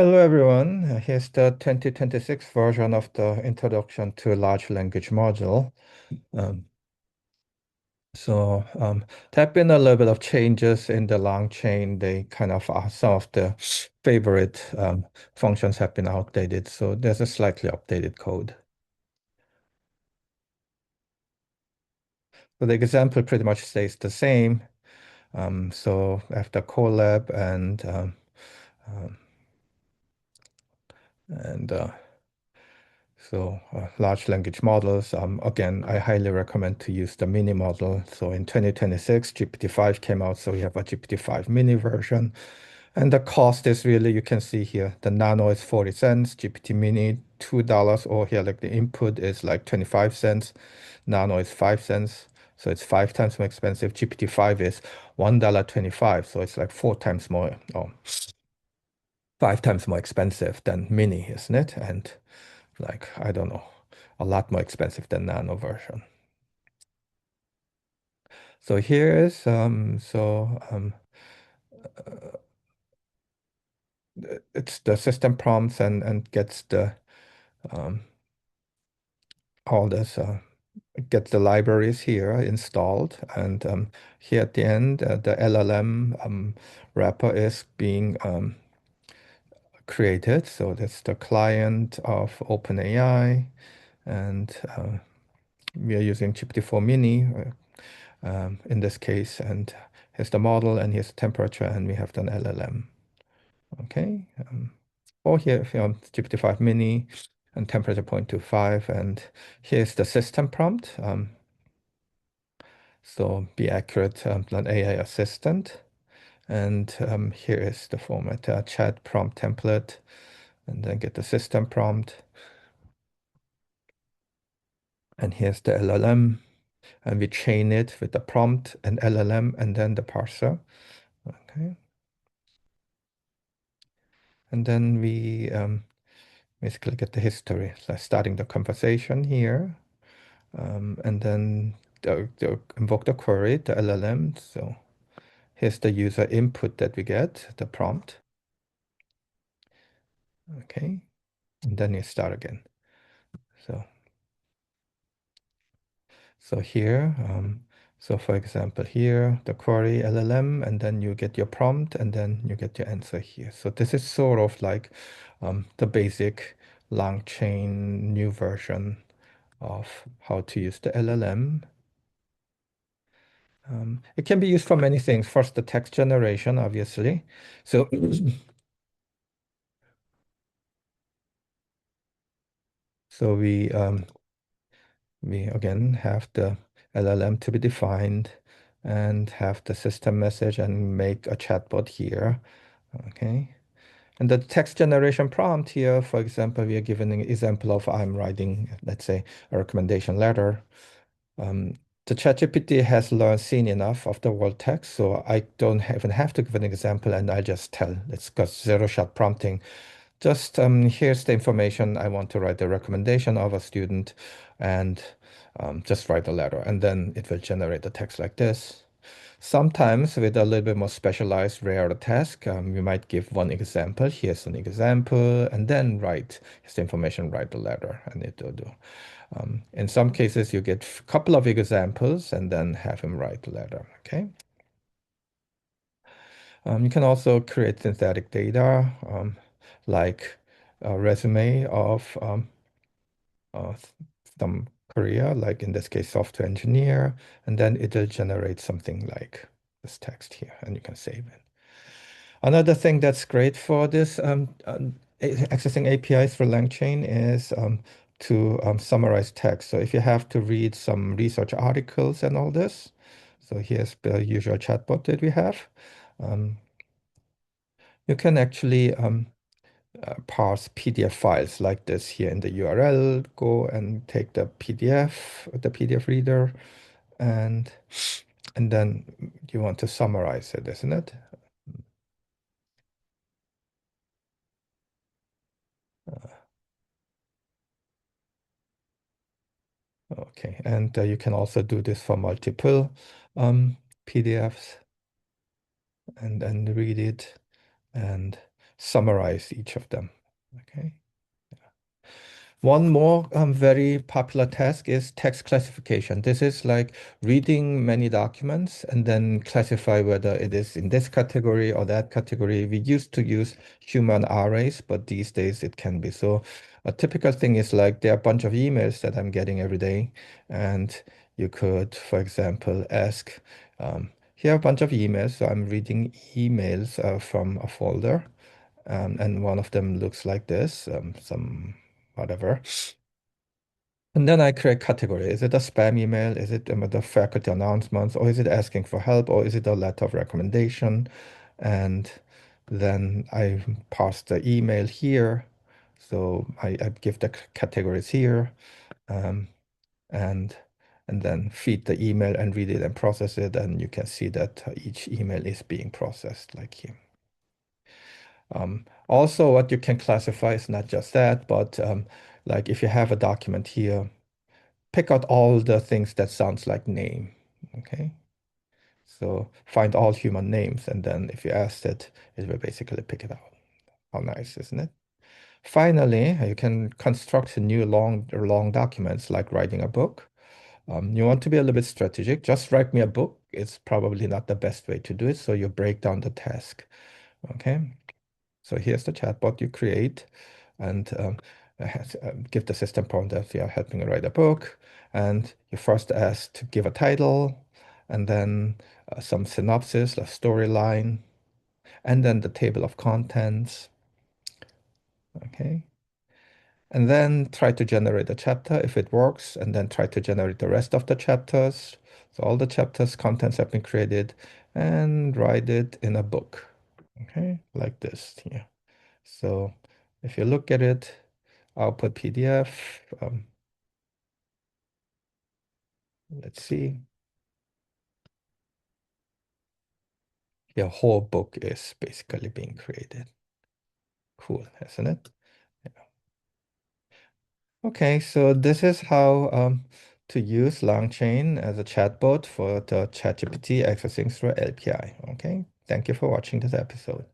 Hello everyone. Here's the 2026 version of the Introduction to Large Language Model. Um, there have been a little bit of changes in the long chain. They kind of some of the favorite functions have been outdated, so there's a slightly updated code. So the example pretty much stays the same. So after collab um, and large language models, again, I highly recommend to use the mini model. So in 2026, GPT-5 came out, so we have a GPT-5 mini version. And the cost is really, you can see here, the Nano is 40 cents, GPT mini $2, or here, like the input is like 25 cents, Nano is 5 cents. So it's 5 times more expensive. GPT-5 is $1.25, so it's like 4 times more, or 5 times more expensive than mini, isn't it? And like, I don't know, a lot more expensive than nano version. So here is it's the system prompts and gets the um, all this gets the libraries here installed, and here at the end the LLM wrapper is being created. So that's the client of OpenAI, and we are using GPT-4 Mini in this case, and here's the model, and here's the temperature, and we have done LLM. Okay, or here if you want GPT-5 Mini and temperature 0.25, and here's the system prompt. So be accurate, an AI assistant, and here is the format, chat prompt template, and then get the system prompt, and here's the LLM, and we chain it with the prompt and LLM, and then the parser. Okay. And then we basically get the history, so starting the conversation here, and then invoke the query, the LLM. So here's the user input that we get, the prompt. Okay, and then you start again. So here, so for example, here the query LLM, and then you get your prompt, and then you get your answer here. So this is sort of like the basic long chain new version of how to use the LLM. It can be used for many things. First, the text generation, obviously. So, so we again have the LLM to be defined and have the system message and make a chatbot here. Okay. And the text generation prompt here, for example, we are given an example of I'm writing, let's say, a recommendation letter. The ChatGPT has learned seen enough of the word text, so I don't even have to give an example, and I just tell. It's got zero-shot prompting. Just here's the information. I want to write a recommendation of a student, and just write a letter, and then it will generate the text like this. Sometimes with a little bit more specialized, rare task, you might give one example. Here's an example, and then write here's the information, write the letter, and it will do. In some cases, you get a couple of examples and then have him write the letter. Okay. You can also create synthetic data, like a resume of some career, like in this case, software engineer, and then it'll generate something like this text here, and you can save it. Another thing that's great for this accessing APIs for LangChain is to summarize text. So if you have to read some research articles and all this, so here's the usual chatbot that we have. Um, you can actually parse PDF files like this here in the URL. Go and take the PDF reader, and then you want to summarize it, isn't it? Okay, and you can also do this for multiple PDFs and then read it. And summarize each of them. Okay. One more very popular task is text classification. This is like reading many documents and then classify whether it is in this category or that category. We used to use human arrays, but these days it can be. So a typical thing is like there are a bunch of emails that I'm getting every day, and you could, for example, ask, here are a bunch of emails. So I'm reading emails from a folder, and one of them looks like this, some whatever. And then I create category. Is it a spam email? Is it the faculty announcements? Or is it asking for help? Or is it a letter of recommendation? And then I pass the email here. So I give the categories here, um, and and then feed the email and read it and process it. And you can see that each email is being processed like here. Also, what you can classify is not just that, but like if you have a document here, pick out all the things that sounds like name. Okay. So find all human names, and then if you asked it, it will basically pick it out. How nice, isn't it? Finally, you can construct new long documents like writing a book. You want to be a little bit strategic. Just write me a book. It's probably not the best way to do it. So you break down the task. Okay. So here's the chatbot you create, and give the system prompt that you are helping write a book. And you first ask to give a title, and then some synopsis, a storyline, and then the table of contents. Okay. And then try to generate a chapter if it works, and then try to generate the rest of the chapters. So all the chapters, contents have been created, and write it in a book. Okay, like this here. So if you look at it, output PDF, let's see, your whole book is basically being created. Cool, isn't it? Yeah. Okay, so this is how to use LangChain as a chatbot for the ChatGPT accessing through LPI. Okay, thank you for watching this episode.